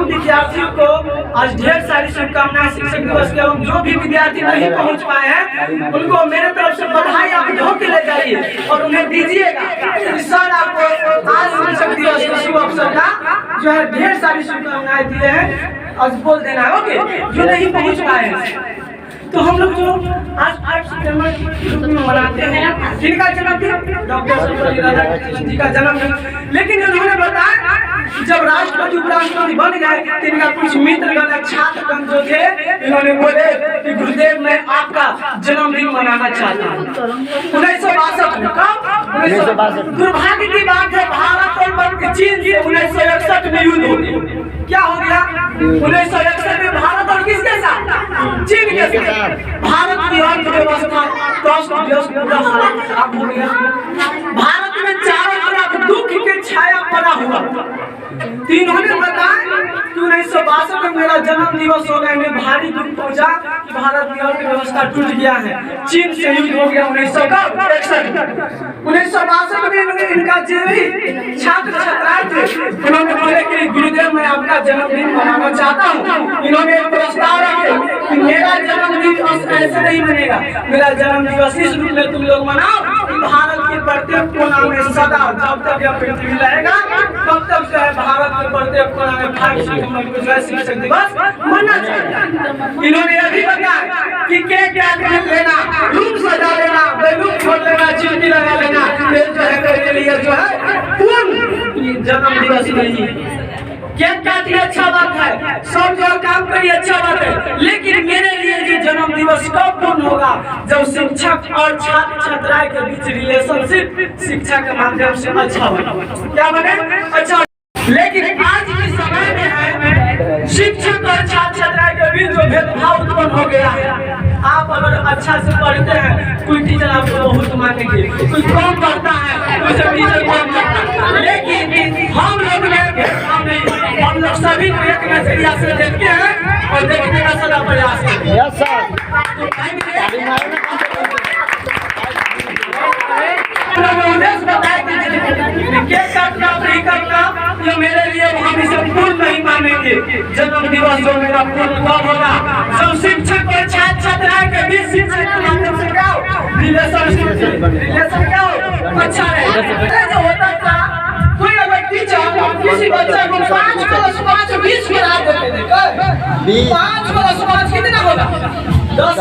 तमाम विद्यार्थियों को आज ढेर सारी शुभकामनाएं शिक्षक दिवस के। एवं जो भी विद्यार्थी नहीं पहुंच पाए हैं उनको मेरे तरफ से बधाई आप धो के ले जाइए और उन्हें दीजिएगा। सर आपको आज शिक्षक दिवस के शुभ अवसर का जो है ढेर सारी शुभकामनाएं दिए हैं, आज बोल देना है। ओके, जो नहीं पहुंच पाए हैं तो हम लोग जो आज 8 सितंबर मनाते हैं, जिनका जन्मदिन डॉक्टर सर्वपल्ली राधाकृष्णन जी का जन्मदिन, लेकिन इन्होंने बताया जब राष्ट्रपति उपराष्ट्रपति बन गए तो इनका कुछ मित्रगण छात्रगण जो थे इन्होंने बोले कि गुरुदेव मैं आपका जन्मदिन मनाना चाहता हूँ। 1962 में कब? दुर्भाग्य की बात है भारत और चीन से 1961 में युद्ध हो गया। क्या हो गया? 1961 में भारत और किसके साथ? चीन के साथ। भारत की अर्थव्यवस्था खराब हो गया। भारत में चारों तरफ दुख की छाया पड़ा हुआ। इन्होंने बताया कि 1962 में मेरा जन्म दिवस हो गया, इन्हें भारी दुख पहुंचा कि भारत की अर्थव्यवस्था टूट गया है, चीन से युद्ध हो गया 1961। 1962 में इनका जो भी छात्र छात्राएं थे उन्होंने बोले कि गुरुदेव मैं आपका जन्मदिन मनाना चाहता हूँ। इन्होंने एक प्रस्ताव रखे कि मेरा जन्मदिन ऐसे नहीं बनेगा, मेरा जन्म दिवस इस रूप में तुम लोग मनाओ कि भारत के प्रत्येक कोना में सदा जब तक यह पृथ्वी रहेगा तब तक जो है भारत के प्रत्येक कोना में 5 सितंबर को जो है शिक्षक दिवस मनाना चाहिए। इन्होंने यह भी बताया कि केक लेना, रूम सजा लेना, बैलून फोड़ लेना, चिमटी लगा लेना, ये जो है मेरे लिए जो है पूर्ण जन्म दिवस नहीं। केक काटिए अच्छा बात है, सब जो काम करिए अच्छा बात है, लेकिन मेरे लिए ये जन्म दिवस कब पूर्ण होगा? जब शिक्षक और छात्र छात्राएं के बीच रिलेशनशिप शिक्षा के माध्यम से अच्छा बने। क्या बने? अच्छा। लेकिन आज के समय में है शिक्षक और छात्र छात्राएं के बीच जो भेदभाव उत्पन्न हो गया है। आप अगर अच्छा से पढ़ते हैं कोई टीचर आपको बहुत मानेंगे, कोई कम पढ़ता है कोई टीचर कम करता है, लेकिन हम लोग हम लोग सभी को एक नजरिया से देखते हैं और देखने का सदा प्रयास करते हैं। Yes sir. केक काटना नहीं करना ये मेरे लिए हम इसे पूर्ण नहीं मानेंगे। जन्म दिवस जो मेरा पूर्ण कब होगा? जब शिक्षक और छात्र छात्राएं के बीच शिक्षक के माध्यम से क्या रिलेशन क्या हो अच्छा रहे। जो होता था कोई अगर टीचर किसी बच्चे को 5 + 5 20 बना देते थे, 5 + 5 कितना होगा? 10,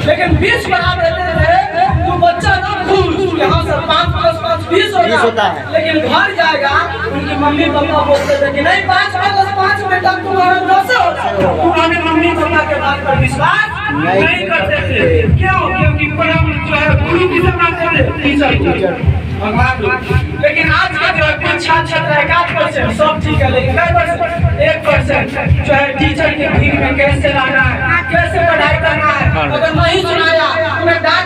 लेकिन 20 बना देते थे तो बच्चा ना खुश यहाँ से 5 + 5 20 होता है। लेकिन घर जाएगा उनकी मम्मी पापा बोलते थे कि नहीं 5 + 5 बेटा तुम्हारा 10 होगा। उन्होंने मम्मी पापा के बात पर विश्वास नहीं करते थे। क्यों? क्योंकि परम जो है गुरु किसे मानते थे? टीचर भगवान। लेकिन आज का जो है छात्र छात्रा 1% सब ठीक है, लेकिन 1% जो है टीचर की भीड़ में कैसे रहना है, कैसे पढ़ाई करना है। अगर नहीं सुनाया तुम्हें डांट,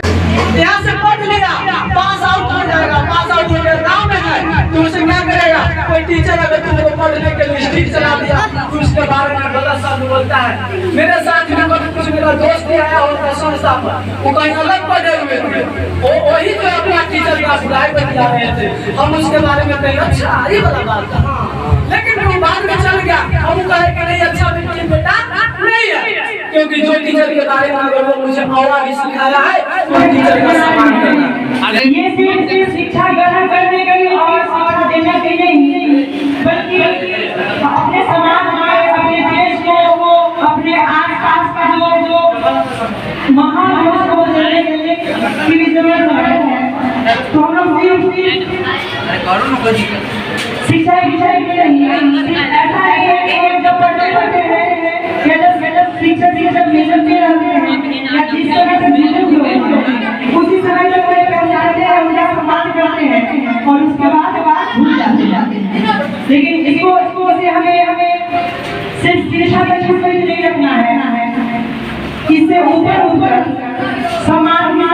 यहाँ से पढ़ लिया पास आउट हो जाएगा, पास आउट हो गया गाँव में है तो उसे क्या करेगा? कोई टीचर अगर तुमको पढ़ने के लिए स्ट्रिक्ट चला दिया तो उसके बारे में गलत शब्द बोलता है। मेरे साथ में कुछ मेरा दोस्त आया होता संस्था पर, वो कहीं अलग पढ़े हुए थे, वही जो अपना टीचर का बुराई बता रहे थे, हम उसके बारे में कहीं अच्छा ये वाला बात था, लेकिन वो बाद में चल गया। हम कहे कि नहीं अच्छा बेटा नहीं है, क्योंकि जो टीचर के बारे में अगर वो मुझे और भी सिखाया है तो टीचर का सम्मान करना। ये सिर्फ शिक्षा ग्रहण करने के लिए और शिक्षा देने के लिए नहीं, बल्कि अपने समाज में, अपने देश को, अपने आसपास का जो महान लोगों को देने के लिए की जरूरत है। तो हम लोग शिक्षा विषय के लिए ऐसा है कि जब पढ़ते हैं या जब शिक्षक मिलते रहते हैं या जिस तरह से मिलते हैं उसी समय जब वो पहचानते हैं उनका सम्मान करते हैं और उसके बाद भूल जाते हैं। लेकिन इसको से हमें सिर्फ शिक्षा का छूट नहीं रखना है, इससे ऊपर समाज में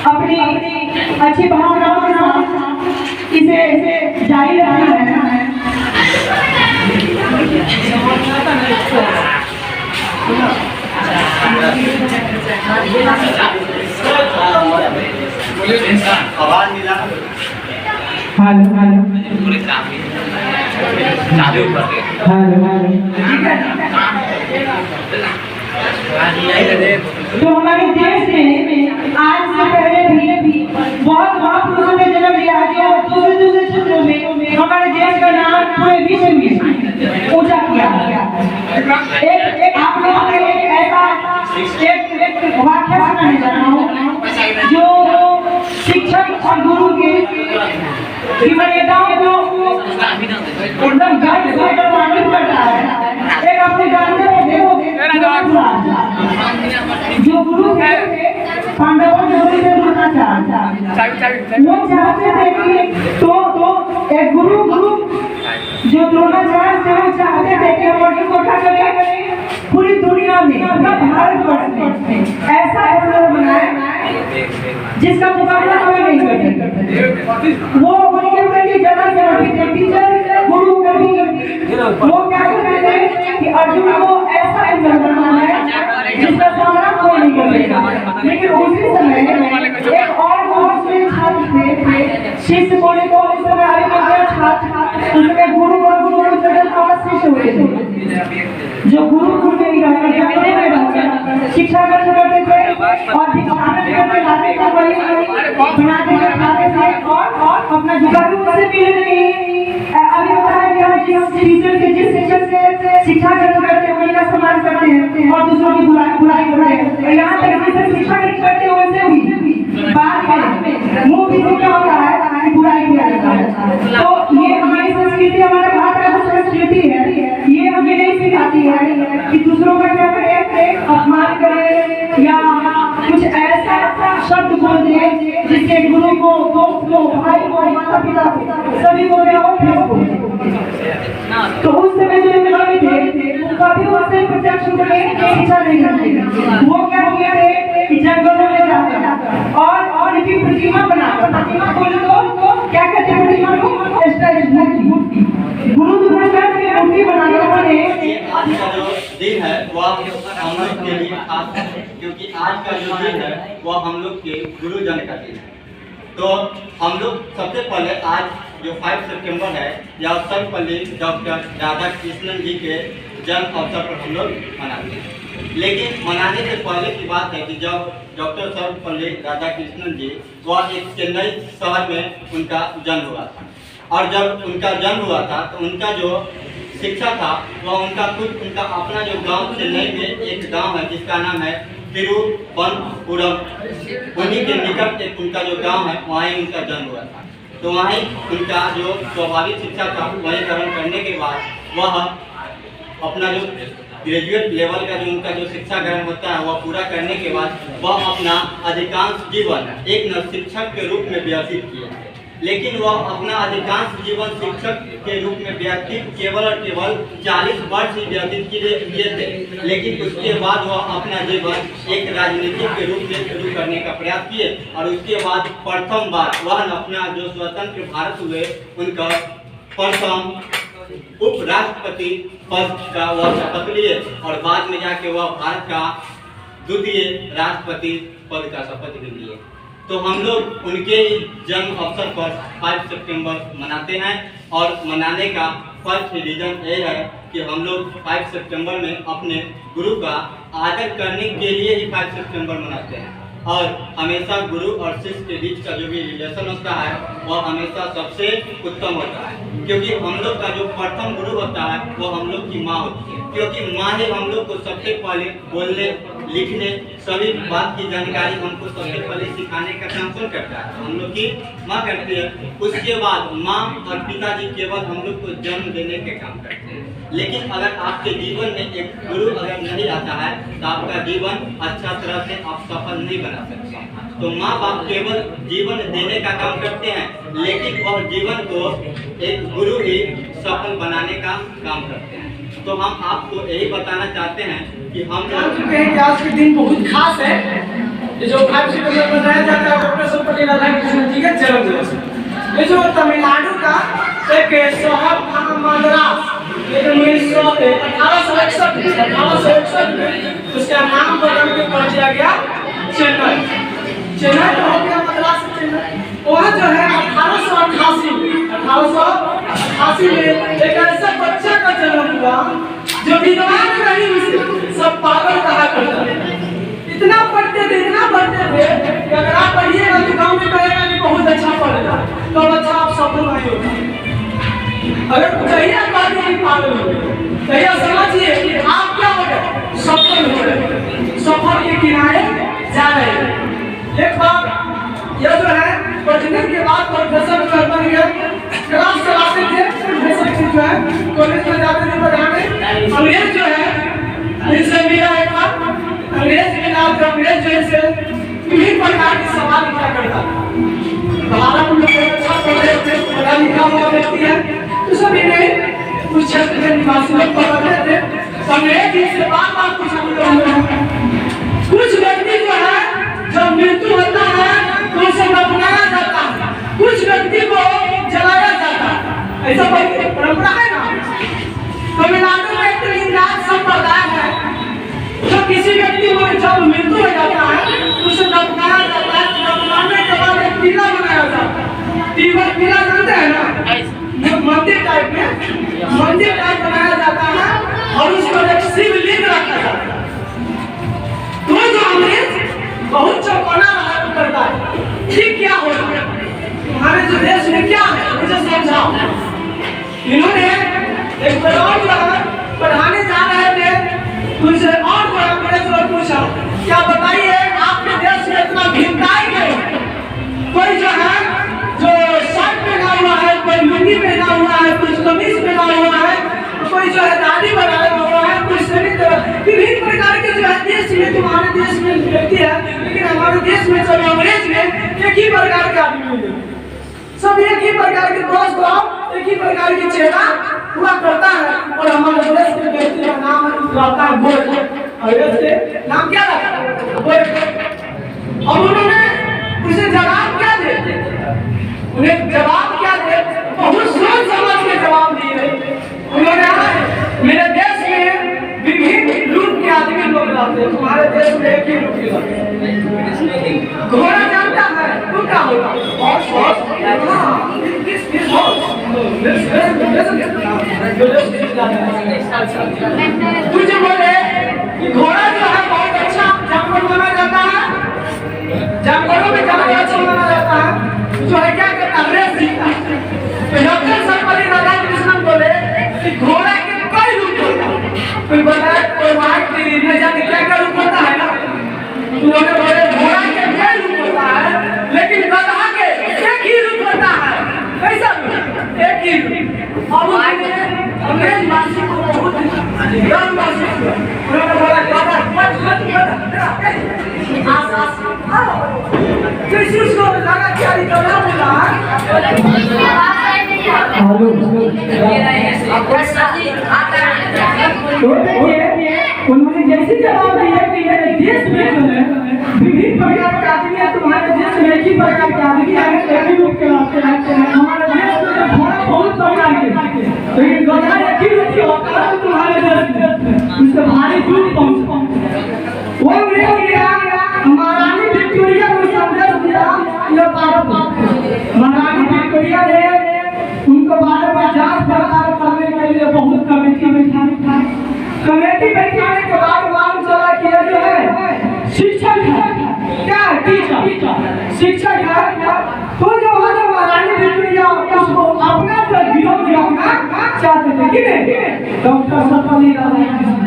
अपनी अच्छी भावनाओं के साथ इसे जारी रखना है। आवाज मिला। हेलो तो हमारे देश में आज से पहले भी बहुत महापुरुषों ने जन्म लिया है और दूसरे दूसरे क्षेत्रों में हमारे देश का नाम पूरे विश्व में ऊंचा किया एक आप लोगों के एक ऐसा एक वाक्य सुनाने जा रहा हूँ जो शिक्षक और गुरु की मर्यादाओं को एकदम गर्व से प्रमाणित करता है। एक अपने जानते जो गुरु थे पांडवों ने उसी से जुड़ना चाहता वो चाहते थे कि तो एक गुरु जो द्रोणाचार्य थे वो चाहते थे कि हम अर्जुन को उठा करें पूरी दुनिया में भारतवर्ष में ऐसा एम्पायर बनाए जिसका मुकाबला कोई नहीं कर सकता। वो उनके प्रति जलन से टीचर गुरु कभी वो क्या कहते हैं कि अर्जुन को ऐसा एम्पायर बनाना है जिसका सामना कोई नहीं कर सकता। लेकिन उसी समय एक और बहुत से छात्र थे शिष्य बोले तो इस समय आगे बढ़ छात्र उसके गुरु और गुरु जगत अवश्य हुए थे जो गुरु में ही रहकर शिक्षा करते थे और भिक्षाटन करके लाते थे बनाते थे खाते थे और अपना जुगाड़ू से भी नहीं अभी बताया कि हम टीचर के जिस शिक्षक से शिक्षा ग्रहण करते हैं वही का सम्मान करते हैं और दूसरों की बुराई करते हैं। यहाँ तक जिससे शिक्षा ग्रहण करते हैं वैसे भी बात में मुंह भी क्या होता है बुराई किया जाता है। तो ये हमारी संस्कृति हमारे भारत का संस्कृति है ये हमें नहीं सिखाती है कि दूसरों का क्या करें अपमान करें या कुछ ऐसा शब्द बोल दे जिससे गुरु को दोस्त को भाई को माता पिता को सभी को तो उस समय जो मेधावी थे कभी वैसे प्रत्यक्ष करने की इच्छा नहीं करते। वो क्या किया थे कि जंगलों में जाकर और इनकी प्रतिमा बनाकर प्रतिमा बोले तो क्या कहते हैं प्रतिमा को स्टैचू मूर्ति गुरु द्रोणाचार्य की मूर्ति बनाने वाले आज का जो दिन है वह हम लोग के लिए खास है क्योंकि आज का जो दिन है वह हम लोग के गुरुजन का दिन है। तो हम लोग सबसे पहले आज जो 5 सितंबर है यह सर्वपल्ली डॉक्टर राधा कृष्णन जी के जन्म अवसर पर हम लोग मनाते हैं। लेकिन मनाने से पहले की बात है कि जब डॉक्टर सर्वपल्ली राधा कृष्णन जी वह एक चेन्नई शहर में उनका जन्म हुआ था और जब उनका जन्म हुआ था तो उनका जो शिक्षा था वह उनका अपना जो गांव चेन्नई में एक गांव है जिसका नाम है तिरुवनंतपुरम उन्हीं के निकट एक उनका जो गांव है वहीं उनका जन्म हुआ था। तो वहीं उनका जो स्वाभाविक शिक्षा था वहीं ग्रहण करने के बाद वह अपना जो ग्रेजुएट लेवल का जो उनका जो शिक्षा ग्रहण होता है वह पूरा करने के बाद वह अपना अधिकांश जीवन एक शिक्षक के रूप में व्यतीत किए। लेकिन वह अपना अधिकांश जीवन शिक्षक के रूप में व्यतीत केवल और केवल 40 वर्ष ही व्यतीत किए थे। लेकिन उसके बाद वह अपना जीवन एक राजनीतिक के रूप में शुरू करने का प्रयास किए और उसके बाद प्रथम बार वह अपना जो स्वतंत्र भारत हुए उनका प्रथम उपराष्ट्रपति पद का वह शपथ लिए और बाद में जाके वह भारत का द्वितीय राष्ट्रपति पद का शपथ भी लिए। तो हम लोग उनके जन्म अवसर पर 5 सितंबर मनाते हैं और मनाने का फर्स्ट रीजन ये है कि हम लोग 5 सितंबर में अपने गुरु का आदर करने के लिए ही 5 सितंबर मनाते हैं और हमेशा गुरु और शिष्य के बीच का जो भी रिलेशन होता है वह हमेशा सबसे उत्तम होता है क्योंकि हम लोग का जो प्रथम गुरु होता है वो हम लोग की माँ होती है क्योंकि माँ ही हम लोग को सबसे पहले बोलने लिखने सभी बात की जानकारी हमको सबसे पहले सिखाने का काम कौन करता है हम लोग की माँ करती है। उसके बाद माँ और पिताजी केवल हम लोग को जन्म देने के काम करते हैं। लेकिन अगर आपके जीवन में एक गुरु अगर नहीं आता है तो आपका जीवन अच्छा तरह से आप सफल नहीं बना सकते। तो माँ बाप केवल जीवन देने का काम करते हैं लेकिन वह जीवन को एक गुरु ही सफल बनाने का काम करते हैं। तो हम आपको यही बताना चाहते हैं कि हम जान चुके हैं कि आज के दिन बहुत खास है। ये जो 5 सितंबर मनाया जाता है डॉक्टर सर्वपल्ली राधाकृष्णन जी का जन्म दिवस। ये जो तमिलनाडु का एक शहर था मद्रास, ये 1861 में उसका नाम बदल के पड़ दिया गया चेन्नई। चेन्नई तो हो गया मद्रास से चेन्नई। वह जो है 1888 झांसी में एक ऐसा बच्चा का जन्म हुआ जो विद्वान नहीं उसे सब पागल कहा करता। इतना पढ़ते थे कि अगर आप पढ़िएगा तो गाँव में कहेगा कि बहुत अच्छा पढ़ेगा, तो अच्छा आप सफल नहीं होगा। अगर चाहिए बात नहीं पागल हो तो यह समझिए कि आप क्या हो गए, सफल हो गए, सफर के किनारे जा रहे हैं। एक बार यह जो है पढ़ने के बाद प्रोफेसर जो बन गए, क्लास चलाते थे, प्रोफेसर जो है कॉलेज में जाते थे पढ़ाने। अंग्रेज जो है इनसे मिला एक बार, अंग्रेज मिला तो अंग्रेज जो है विभिन्न प्रकार के सवाल किया करता था। भारत में अच्छा पढ़ रहे थे, पढ़ा लिखा हुआ व्यक्ति है, तो सभी ने उस क्षेत्र के निवासी लोग पढ़ते थे। अंग्रेज इससे बार-बार पूछा। कुछ व्यक्ति जो है जब मृत्यु होता है तो उसे दफनाया जाता है, कुछ व्यक्ति को जलाया जाता है, ऐसा कोई परंपरा है ना। तमिलनाडु में एक लिंगायत संप्रदाय है, जो किसी व्यक्ति को जब मृत्यु हो जाता है उसे दफनाया जाता है। दफनाने के बाद एक टीला बनाया जाता है, टीला जानते हैं ना, मंदिर टाइप बनाया जाता है और उस पर एक शिवलिंग रखा जाता है। तो जो अंग्रेज बहुत चौंकाना करता है, ठीक क्या हो रहा है हमारे जो देश में, क्या है मुझे समझाओ। इन्होंने एक बड़ौर पढ़ाने जा रहे थे, उनसे और अंग्रेज लोग पूछा, क्या बताइए आपके देश में इतना भिन्नताएं क्यों? कोई जो है जो शर्ट पहना हुआ है, कोई लुंगी पहना हुआ है, कुछ कमीज पहना हुआ है, कोई जो है दाढ़ी बनाया हुआ है, कुछ विभिन्न प्रकार के जो है देश में, तुम्हारे देश में व्यक्ति है, लेकिन हमारे देश में सब अंग्रेज में एक ही प्रकार के आदमी मिले, सब एक ही प्रकार के दोस्त भाव, एक ही प्रकार के चेहरा हुआ करता है। और हमारे देश के व्यक्ति का नाम रहता है गोरे, अंग्रेज के नाम क्या रखा है गोरे। और उन्होंने उसे जवाब क्या दे, उन्हें जवाब क्या दे, बहुत सोच समझ के जवाब दिए। उन्होंने मेरे देश में विभिन्न रूप के आदमी लोग रहते हैं, तुम्हारे देश में एक ही रूप के लोग। घोड़ा जानता है तो क्या होगा, कुछ बोले कि घोड़ा जो है बहुत अच्छा जानवर माना जाता है, जानवरों में जानवर अच्छा माना जाता है, जो है क्या करता है रेस जीता। तो डॉक्टर सर्वपल्ली राधाकृष्णन बोले कि घोड़ा के कई रूप होता है, कोई बताए कोई वाइट न जाने क्या रूप होता है ना, उन्होंने बोले घोड़ा के कई रूप होता है, लेकिन गधा के एक ही रूप होता है। कैसा एक ही रूप। और अंग्रेज वासी को बहुत गर्व महसूस हुआ, उन्होंने बोला गधा को लगा क्या निकलना बोला उन्होंने जैसे जवाब दिया कि मेरे देश में जो है विभिन्न प्रकार के आदमी है, तुम्हारे देश में एक ही प्रकार के आदमी है, एक ही रूप के रहते हैं। हमारे देश में घोड़ा बहुत प्रकार के, लेकिन गधा एक ही रूप के होता है तुम्हारे देश में, उससे भारी दूर पहुंच। वो महारानी विक्टोरिया को संदेश दिया, महारानी विक्टोरिया ने उनको बारे में जांच पड़ताल करने के लिए बहुत कमेटी बैठाई। कमेटी बैठाने के बाद मालूम चला कि जो है शिक्षक है, क्या टीचर शिक्षक है, तो जो महारानी विक्टोरिया उसको अपना जो विरोध करना चाहते थे कि नहीं, डॉक्टर सर्वपल्ली राधाकृष्णन।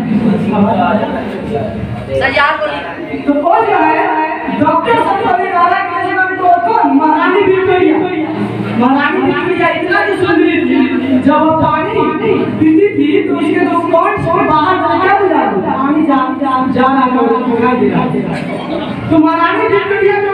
तो वो जो है डॉक्टर सर्वपल्ली राधाकृष्णन को महारानी विक्टोरिया इतना जो सुंदरी थी, जब वो पानी पीती थी तो उसके दो कॉर्ड्स बाहर जा पानी जा रहा है, तो महारानी विक्टोरिया को